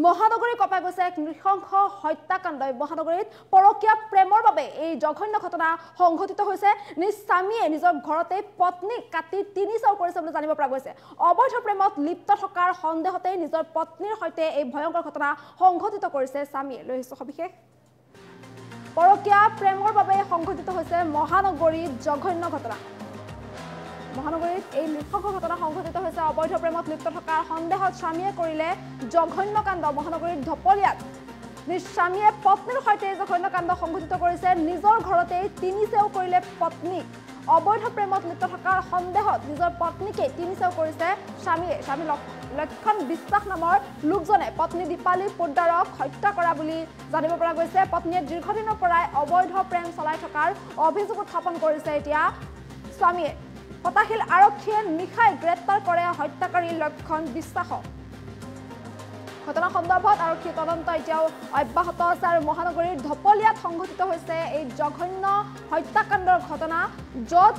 মহানগৰী কপাই গৈছে এক নৃশংস হত্যাকাণ্ডই মহানগৰীত পৰকীয়া প্ৰেমৰ বাবে এই জঘন্য ঘটনা সংঘটিত হৈছে নিজ স্বামীয়ে নিজৰ ঘৰতে পত্নীক কাটি তিনিচাও কৰিছে বুলি জানিব পৰা গৈছে অবৈধ প্ৰেমত লিপ্ত থকাৰ সন্দেহতে নিজৰ পত্নীৰ সৈতে এই ভয়ংকৰ ঘটনা সংঘটিত কৰিছে স্বামীয়ে লৈ আহিছো সবিশেষ পৰকীয়া প্ৰেমৰ বাবে সংঘটিত হৈছে মহানগৰীত জঘন্য ঘটনা মহানগৰীত এই নৃশংস ঘটনা সংঘটিত হৈছে অবৈধ প্ৰেমত লিপ্ত থকাৰ সন্দেহত স্বামীয়ে কৰিলে জঘন্য কাণ্ড মহানগৰীত ধপলিয়াত নিজ স্বামীয়ে পত্নীৰ সৈতে জঘন্য কাণ্ড সংঘটিত কৰিছে নিজৰ ঘৰতে তিনিচেও কৰিলে পত্নীক অবৈধ প্ৰেমত লিপ্ত থকাৰ সন্দেহত নিজৰ পত্নীকে তিনিচেও কৰিছে স্বামীয়ে স্বামী লক্ষণ বিশ্বাস নামৰ লোকজনে পত্নী দীপালী পোদ্দাৰক হত্যা কৰা বুলি জানিব পৰা গৈছে পত্নীয়ে দীৰ্ঘদিনৰ পৰাই অবৈধ প্ৰেম চলাই থকাৰ অভিযোগ উত্থাপন কৰিছে এতিয়া স্বামীয়ে পতাশিল আৰক্ষীয়ে নিশাই গ্ৰেপ্তাৰ কৰে হত্যাকাৰী লক্ষণ বিশ্বাসক ঘটনা সন্দৰ্ভত আৰক্ষী তদন্ত এতিয়াও অব্যাহত আছে আৰু মহানগৰীৰ ধপলিয়াত সংঘটিত হৈছে এই জঘন্য হত্যাকাণ্ডৰ ঘটনা য'ত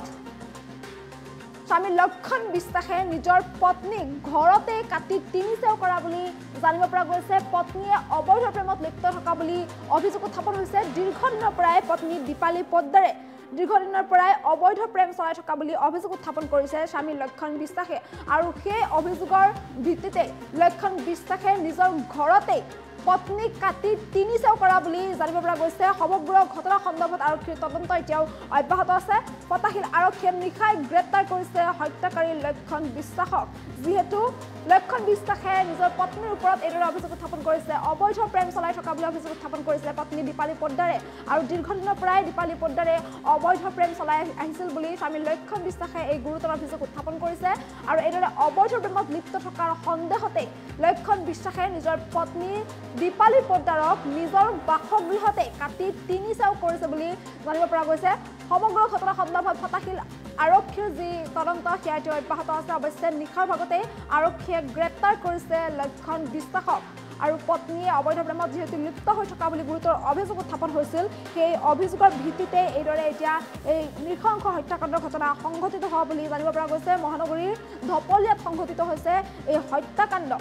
স্বামী লক্ষণ বিশ্বাসে নিজৰ পত্নীক ঘৰতে কাটি তিনিচেও কৰা বুলি জানিব পৰা গৈছে পত্নীয়ে অবৈধ প্ৰেমত লিপ্ত থকা বুলি অভিযোগ উত্থাপন হৈছে দীৰ্ঘদিনৰ পৰাই পত্নী দীপালী পোদ্দাৰে দীৰ্ঘদিনৰ পৰাই অবৈধ প্ৰেম চলাই থকা বুলি অভিযোগ উত্থাপন কৰিছে স্বামী লক্ষণ বিশ্বাসে আৰু সেই অভিযোগৰ ভিত্তিতে লক্ষণ বিশ্বাসে নিজৰ ঘৰতে পত্নীক কাটি তিনিচেও কৰা বুলি জানিব পৰা গৈছে সমগ্ৰ ঘটনা সন্দৰ্ভত আৰক্ষীৰ তদন্ত এতিয়াও অব্যাহত আছে পতাশিল আৰক্ষীয়ে নিশাই গ্ৰেপ্তাৰ কৰিছে হত্যাকাৰী লক্ষণ বিশ্বাসক যিহেতু লক্ষণ বিশ্বাসে নিজৰ পত্নীৰ ওপৰত এইদৰে অভিযোগ উত্থাপন কৰিছে অবৈধ প্ৰেম চলাই থকা বুলি অভিযোগ উত্থাপন কৰিছে পত্নী দীপালী পোদ্দাৰে আৰু দীৰ্ঘদিনৰ পৰাই দীপালী পোদ্দাৰে অবৈধ প্ৰেম চলাই আহিছিল বুলি স্বামী লক্ষণ বিশ্বাসে এই গুৰুতৰ অভিযোগ উত্থাপন কৰিছে আৰু এইদৰে অবৈধ প্ৰেমত লিপ্ত থকাৰ সন্দেহতে লক্ষণ বিশ্বাসে নিজৰ পত্নী দীপালী পোদ্দাৰক নিজৰ বাসগৃহতে কাটি তিনিচেও কৰিছে বুলি জানিব পৰা গৈছে সমগ্ৰ ঘটনা সন্দৰ্ভত পতাশিল আৰক্ষীৰ যি তদন্ত সেয়া এতিয়া অব্যাহত আছে অৱশ্যে নিশাৰ ভাগতে আৰক্ষীয়ে গ্ৰেপ্তাৰ কৰিছে লক্ষণ বিশ্বাসক আৰু পত্নীয়ে অবৈধ প্ৰেমত যিহেতু লিপ্ত হৈ থকা বুলি গুৰুতৰ অভিযোগ উত্থাপন হৈছিল সেই অভিযোগৰ ভিত্তিতে এইদৰে এতিয়া এই নৃশংস হত্যাকাণ্ডৰ ঘটনা সংঘটিত হোৱা বুলি জানিব পৰা গৈছে মহানগৰীৰ ধপলিয়াত সংঘটিত হৈছে এই হত্যাকাণ্ড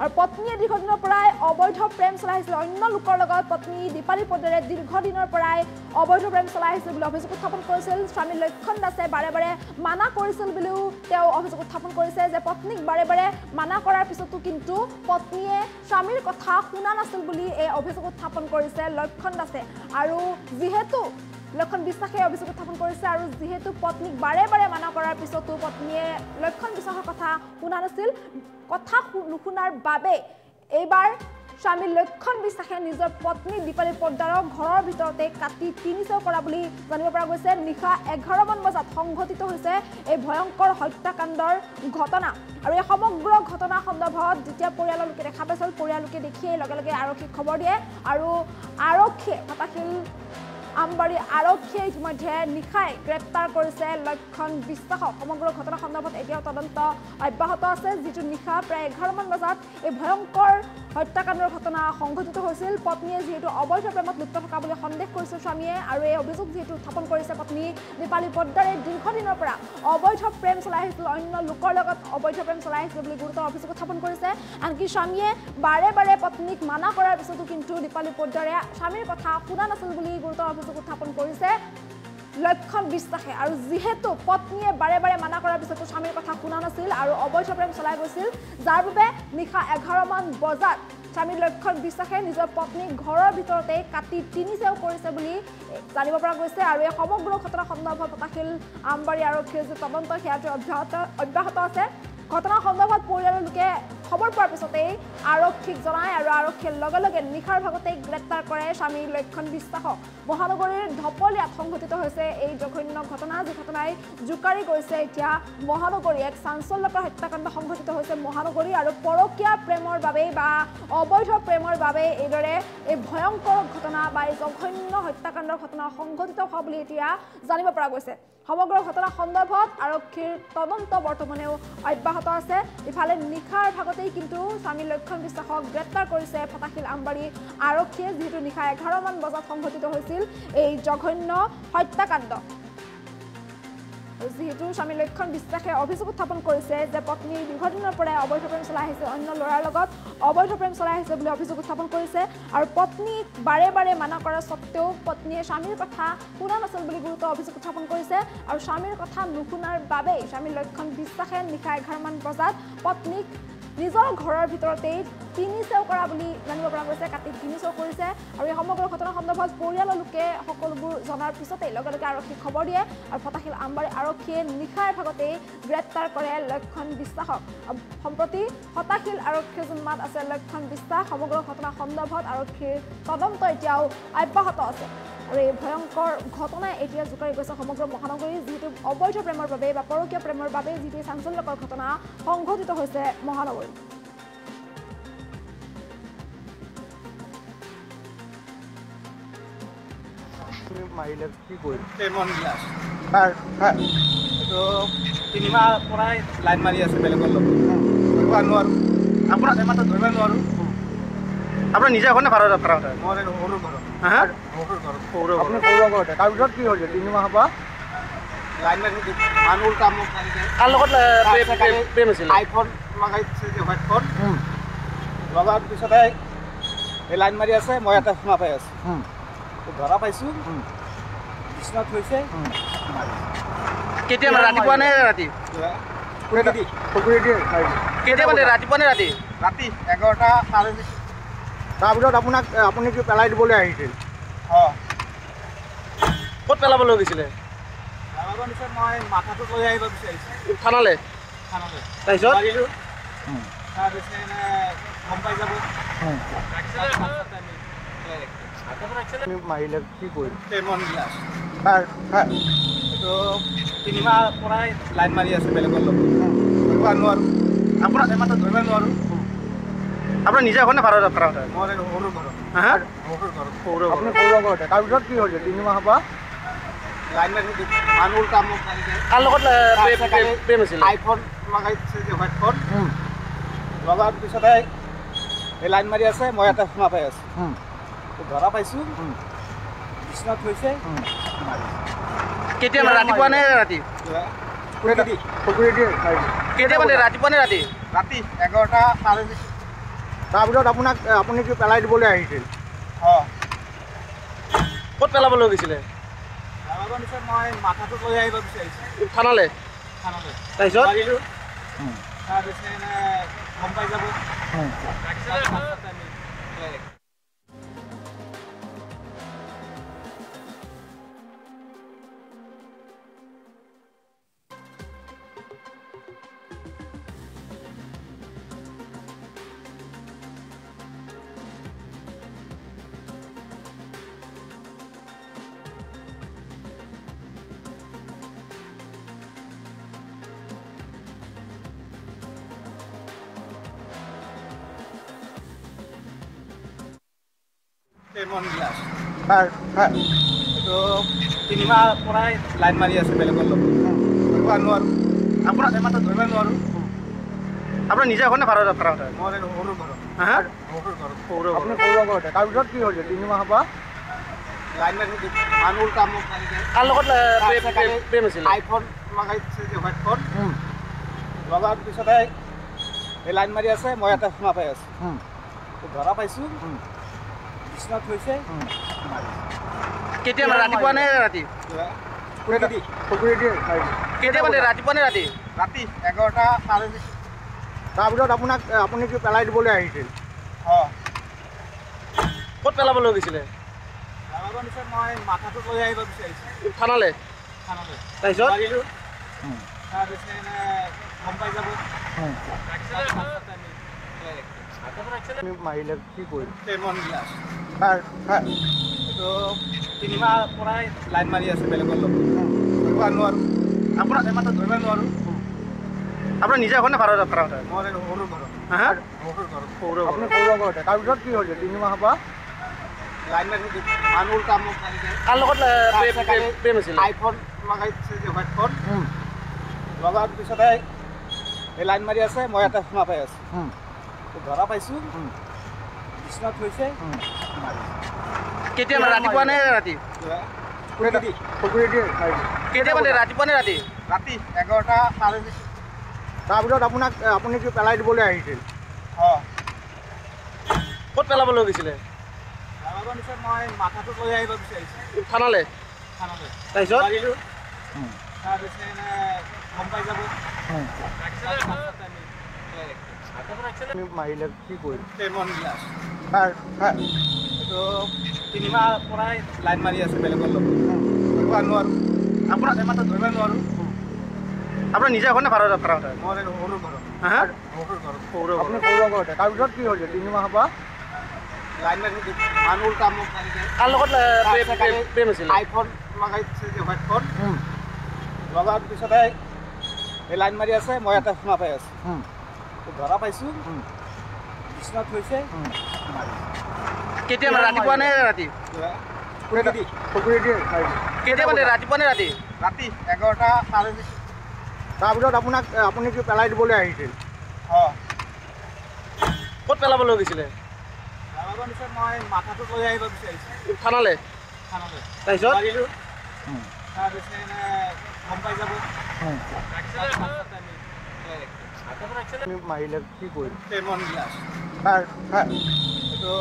আৰু পত্নীয়ে দীৰ্ঘদিনৰ পৰাই অবৈধ প্ৰেম চলাই আহিছিল অন্য লোকৰ লগত পত্নী দীপালী পোদ্দাৰে দীৰ্ঘদিনৰ পৰাই অবৈধ প্ৰেম চলাই আহিছিল বুলি অভিযোগ উত্থাপন কৰিছিল স্বামী লক্ষণ দাসে বাৰে বাৰে মানা কৰিছিল বুলিও তেওঁ অভিযোগ উত্থাপন কৰিছে যে পত্নীক বাৰে বাৰে মানা কৰাৰ পিছতো কিন্তু পত্নীয়ে স্বামীৰ কথা শুনা নাছিল বুলি এই অভিযোগ উত্থাপন কৰিছে লক্ষণ দাসে আৰু যিহেতু লক্ষণ বিশ্বাসে অভিযোগ উত্থাপন কৰিছে আৰু যিহেতু পত্নীক বাৰে বাৰে মানা কৰাৰ পিছতো পত্নীয়ে লক্ষণ বিশ্বাসৰ কথা শুনা নাছিল কথা নুশুনাৰ বাবে এইবাৰ স্বামী লক্ষণ বিশ্বাসে নিজৰ পত্নী দীপালী পোদ্দাৰক ঘৰৰ ভিতৰতে কাটি তিনিচেও কৰা বুলি জানিব পৰা গৈছে নিশা 11 মান বজাত সংঘটিত হৈছে এই ভয়ংকৰ হত্যাকাণ্ডৰ ঘটনা আৰু এই সমগ্ৰ ঘটনা সন্দৰ্ভত যেতিয়া পৰিয়ালৰ লোকে দেখা পাইছিল পৰিয়াললোকে দেখিয়ে লগে লগে আৰক্ষীক খবৰ দিয়ে আৰু আৰক্ষীয়ে পতাশিল আমবাৰী আৰক্ষীয়ে ইতিমধ্যে নিশাই গ্ৰেপ্তাৰ কৰিছে লক্ষণ বিশ্বাসক সমগ্ৰ ঘটনা সন্দৰ্ভত এতিয়াও তদন্ত অব্যাহত আছে যিটো নিশা প্ৰায় 11 মান বজাত এই ভয়ংকৰ হত্যাকাণ্ডৰ ঘটনা সংঘটিত হৈছিল পত্নীয়ে যিহেতু অবৈধ প্ৰেমত লিপ্ত থকা বুলি সন্দেহ কৰিছে স্বামীয়ে আৰু এই অভিযোগ যিহেতু উত্থাপন কৰিছে পত্নী দীপালী পোদ্দাৰে দীৰ্ঘদিনৰ পৰা অবৈধ প্ৰেম চলাই আহিছিল অন্য লোকৰ লগত অবৈধ প্ৰেম চলাই আহিছিল বুলি গুৰুতৰ অভিযোগ উত্থাপন কৰিছে আনকি স্বামীয়ে বাৰে বাৰে পত্নীক মানা কৰাৰ পিছতো কিন্তু দীপালী পোদ্দাৰে স্বামীৰ কথা শুনা নাছিল বুলি গুৰুতৰ অভিযোগ উত্থাপন কৰিছে লক্ষণ বিশ্বাসে আৰু যিহেতু পত্নীয়ে বাৰে বাৰে মানা কৰাৰ পিছতো স্বামীৰ কথা শুনা নাছিল আৰু অবৈধ প্ৰেম চলাই গৈছিল যাৰ বাবে নিশা 11 মান বজাত স্বামী লক্ষণ বিশ্বাসে নিজৰ পত্নীক ঘৰৰ ভিতৰতে কাটি তিনিচেও কৰিছে বুলি জানিব পৰা গৈছে আৰু এই সমগ্ৰ ঘটনা সন্দৰ্ভত পতাশিল আমবাৰী আৰক্ষীৰ যি তদন্ত সেয়াটো অব্যাহত আছে ঘটনা সন্দৰ্ভত পৰিয়ালৰ লোকে খবৰ পোৱাৰ পিছতেই আৰক্ষীক জনায় আৰু আৰক্ষীয়ে লগে লগে নিশাৰ ভাগতেই গ্ৰেপ্তাৰ কৰে স্বামী লক্ষণ বিশ্বাসক মহানগৰীৰ ধপলিয়াত সংঘটিত হৈছে এই জঘন্য ঘটনা যি ঘটনাই জোকাৰি গৈছে এতিয়া মহানগৰী এক চাঞ্চল্যকৰ হত্যাকাণ্ড সংঘটিত হৈছে মহানগৰী আৰু পৰকীয়া প্ৰেমৰ বাবে বা অবৈধ প্ৰেমৰ বাবে এইদৰে এই ভয়ংকৰ ঘটনা বা এই জঘন্য হত্যাকাণ্ডৰ ঘটনা সংঘটিত হোৱা বুলি এতিয়া জানিব পৰা গৈছে সমগ্ৰ ঘটনা সন্দৰ্ভত আৰক্ষীৰ তদন্ত বৰ্তমানেও অব্যাহত আছে ইফালে নিশাৰ ভাগতেই কিন্তু স্বামী লক্ষণ বিশ্বাসক গ্ৰেপ্তাৰ কৰিছে পতাশিল আমবাৰী আৰক্ষীয়ে যিহেতু নিশা 11 মান বজাত সংঘটিত হৈছিল এই জঘন্য হত্যাকাণ্ড যেহেতু স্বামী লক্ষণ বিশ্বাসে অভিযোগ উত্থাপন কৰিছে যে পত্নী দীৰ্ঘদিনৰ পৰাই অবৈধ প্ৰেম চলাই আহিছে, অন্য ল'ৰাৰ লগত অবৈধ প্ৰেম চলাই আহিছে বুলি অভিযোগ উত্থাপন কৰিছে আৰু পত্নীক বাৰে বাৰে মানা কৰাৰ সত্ত্বেও পত্নীয়ে স্বামীৰ কথা শুনা নাছিল বুলি গুৰুতৰ অভিযোগ উত্থাপন কৰিছে আৰু স্বামীৰ কথা নুশুনাৰ বাবেই স্বামী লক্ষণ বিশ্বাসে নিশা 11 মান বজাত পত্নীক নিজৰ ঘৰৰ ভিতৰতেই তিনি চেও কৰা বুলি জানিব পৰা গৈছে, কাটি তিনি চেও কৰিছে আৰু এই সমগ্ৰ ঘটনা সন্দৰ্ভত পৰিয়ালৰ লোকে সকলোবোৰ জনাৰ পিছতেই লগে লগে আৰক্ষীক খবৰ দিয়ে আৰু ফটাশিল আমবাৰী আৰক্ষীয়ে নিশাৰ ভাগতেই গ্ৰেপ্তাৰ কৰে লক্ষণ বিশ্বাসক। সম্প্ৰতি ফটাশিল আৰক্ষীৰ জিম্মাত আছে লক্ষণ বিশ্বাস। সমগ্ৰ ঘটনা সন্দৰ্ভত আৰক্ষীৰ তদন্ত এতিয়াও অব্যাহত আছে আৰু এই ভয়ংকৰ ঘটনাই এতিয়া জোকাৰি গৈছে সমগ্ৰ মহানগৰী, যিহেতু অবৈধ প্ৰেমৰ বাবে বা পৰকীয়া প্ৰেমৰ বাবে যিটো চাঞ্চল্যকৰ ঘটনা সংঘটিত হৈছে মহানগৰীত। মাৰিলে কি কৰিল? প্ৰেমন বিলাস এইটো 3 মাহ পৰাই লাইন মাৰি আছে বেলেগৰ লগত ধৰিব নোৱাৰোঁ, আপোনাক এমাত্ৰ ধৰিব নোৱাৰোঁ। আপোনাৰ নিজে ঘৰ নে ভাড়া মই সৰু ঘৰত আপুনি সৰু ঘৰতে তাৰপিছত কি হৈছে 3 মাহৰ পৰা লাইন মাৰি মানুহ কাম তাৰ লগত প্ৰেম আছিল? আইফোন লগাইছে যে হোৱাইট ফোন লগাৰ পিছতে এই লাইন মাৰি আছে, মই এটা শুনা পাই আছোঁ, ধৰা পাইছোঁ বিচনাত হৈছে। কেতিয়া মানে ৰাতিপুৱা নে ৰাতি? কেতিয়া মানে ৰাতিপুৱা নে ৰাতি? ৰাতি 11টা 20:30। তাৰপিছত আপুনি কি পেলাই দিবলৈ আহিছিল? অঁ, ক'ত পেলাবলৈ গৈছিলে? মই মাথাটো লৈ আহিব বিচাৰিছোঁ থানালৈ। থানালৈ তাৰপিছত মাৰিলোঁ, তাৰপিছত গম পাই যাব। মাৰিলে কি কৰিল? প্ৰেমন বিলাস এইটো 3 মাহ পৰাই লাইন মাৰি আছে বেলেগৰ লগত ধৰিব নোৱাৰোঁ, আপোনাক এমাত্ৰ ধৰিব নোৱাৰোঁ। আপোনাৰ নিজে ঘৰ নে ভাড়া মই সৰু ঘৰত আপুনি সৰু ঘৰতে তাৰপিছত কি হৈছে 3 মাহৰ পৰা লাইন মাৰি মানুহ কাম তাৰ লগত প্ৰেম আছিল? আইফোন লগাইছে যে হোৱাইট ফোন লগাৰ পিছতে এই লাইন মাৰি আছে, মই এটা শুনা পাই আছোঁ, ধৰা পাইছোঁ বিচনাত হৈছে। কেতিয়া মানে ৰাতিপুৱা নে ৰাতি? কেতিয়া মানে ৰাতিপুৱা নে ৰাতি? ৰাতি 11টা 20:30। তাৰপিছত আপুনি কি পেলাই দিবলৈ আহিছিল? অঁ, ক'ত পেলাবলৈ গৈছিলে? মই মাথাটো লৈ আহিব বিচাৰিছোঁ থানালৈ। থানালৈ তাৰপিছত মাৰিলোঁ, তাৰপিছত গম পাই যাব। প্ৰেমন বিলাস এইটো 3 মাহ পৰাই লাইন মাৰি আছে বেলেগৰ লগত ধৰিব নোৱাৰোঁ, আপোনাক এমাত্ৰ ধৰিব নোৱাৰোঁ। আপোনাৰ নিজে ঘৰ নে ভাড়া মই সৰু ঘৰত আপুনি সৰু ঘৰতে তাৰপিছত কি হৈছে 3 মাহৰ পৰা লাইন মাৰি মানুহ কাম তাৰ লগত প্ৰেম আছিল? আইফোন লগাইছে যে হোৱাইট ফোন লগাৰ পিছতে এই লাইন মাৰি আছে, মই এটা শুনা পাই আছোঁ, ধৰা পাইছোঁ বিচনাত হৈছে। কেতিয়া মানে ৰাতিপুৱা নে ৰাতি? কেতিয়া মানে ৰাতিপুৱা নে ৰাতি? ৰাতি 11টা 20:30। তাৰপিছত আপুনি কি পেলাই দিবলৈ আহিছিল? অঁ, ক'ত পেলাবলৈ গৈছিলে? মই মাথাটো লৈ আহিব বিচাৰিছোঁ থানালৈ। থানালৈ তাৰপিছত মাৰিলোঁ, তাৰপিছত গম পাই যাব। মাৰিলে কি কৰিল? প্ৰেমন বিলাস এইটো 3 মাহ পৰাই লাইন মাৰি আছে বেলেগৰ লগত ধৰিব নোৱাৰোঁ, আপোনাক এমাত্ৰ ধৰিব নোৱাৰোঁ। আপোনাৰ নিজে ঘৰ নে ভাড়া মই সৰু ঘৰত আপুনি সৰু ঘৰতে তাৰপিছত কি হৈছে 3 মাহৰ পৰা লাইন মাৰি মানুহ কাম তাৰ লগত প্ৰেম আছিল? আইফোন লগাইছে যে হোৱাইট ফোন লগাৰ পিছতে এই লাইন মাৰি আছে, মই এটা শুনা পাই আছোঁ, ধৰা পাইছোঁ বিচনাত হৈছে। কেতিয়া মানে ৰাতিপুৱা নে ৰাতি? কেতিয়া মানে ৰাতিপুৱা নে ৰাতি? ৰাতি 11টা 20:30 তাৰপিছত আপুনি কি পেলাই দিবলৈ আহিছিল? অঁ ক'ত পেলাবলৈ গৈছিলে? যাবৰ নিচিনা মই মাথাটো লৈ আহিব বিচাৰিছোঁ থানালৈ। থানালৈ। তাৰপিছত মাৰিলোঁ তাৰপিছত গম পাই যাব। আপুনি মাৰিলে কি কৰিলে? প্ৰেমৰ নীলাজ কাৰ? এইটো 3 মাহ পৰাই লাইন মাৰি আছে বেলেগৰ লগত। ধৰিব নোৱাৰোঁ, আপোনাৰ মাত্ৰ ধৰিব নোৱাৰোঁ। আপোনাৰ নিজে ঘৰ নে ভাড়া মই সৰু ঘৰত হা? সৰুৰ ঘৰত আপুনি সৰু ঘৰতে। তাৰপিছত কি হৈছে 3 মাহৰ পৰা? লাইন মাৰি মানুহ উল্টা মোক মাৰি দিয়ে। কাৰ লগত প্ৰেম আছিলে? আইফোন লগাই দিছে যে হোৱাইট ফোন লগাৰ পিছতে এই লাইন মাৰি আছে, মই এটা শুনা পাই আছোঁ। ধৰা পাইছোঁ বিচনাত থৈছে। কেতিয়া মানে ৰাতিপুৱা নে ৰাতি? পুখুৰী কেতিয়া মানে ৰাতিপুৱা নে ৰাতি? ৰাতি 11টা 20:30 তাৰপিছত আপুনি কি পেলাই দিবলৈ আহিছিল? অঁ ক'ত পেলাবলৈ গৈছিলে? যাবৰ নিচিনা মই মাথাটো লৈ আহিব বিচাৰিছোঁ থানালৈ। থানালৈ। তাৰপিছত মাৰিলোঁ তাৰপিছত গম পাই যাব। আপুনি মাৰিলে কি কৰিলে? প্ৰেমৰ নীলাজ কাৰ? এইটো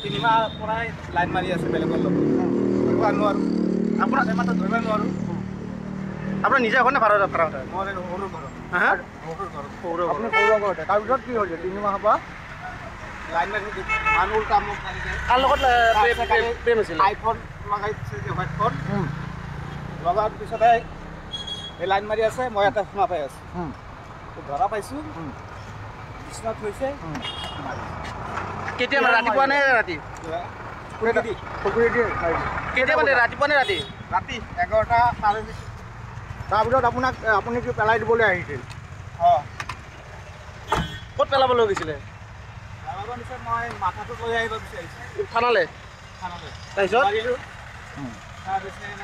3 মাহ পৰাই লাইন মাৰি আছে বেলেগৰ লগত। ধৰিব নোৱাৰোঁ, আপোনাৰ মাত্ৰ ধৰিব নোৱাৰোঁ। আপোনাৰ নিজে ঘৰ নে ভাড়া? মই সৰু ঘৰত হা? সৰুৰ ঘৰত আপুনি সৰু ঘৰতে। তাৰপিছত কি হৈছে 3 মাহৰ পৰা? লাইন মাৰি মানুহ উল্টা মোক মাৰি দিয়ে। কাৰ লগত প্ৰেম আছিলে? আইফোন লগাই দিছে যে হোৱাইট ফোন লগাৰ পিছতে এই লাইন মাৰি আছে, মই এটা শুনা পাই আছোঁ। ধৰা পাইছোঁ বিচনাত থৈছে। কেতিয়া মানে ৰাতিপুৱা নে ৰাতি? পুখুৰী কেতিয়া মানে ৰাতিপুৱা নে ৰাতি? ৰাতি 11টা 20:30 তাৰপিছত আপুনি কি পেলাই দিবলৈ আহিছিল? অঁ ক'ত পেলাবলৈ গৈছিলে? যাবৰ নিচিনা মই মাথাটো লৈ আহিব বিচাৰিছোঁ থানালৈ। থানালৈ। তাৰপিছত মাৰিলোঁ তাৰপিছত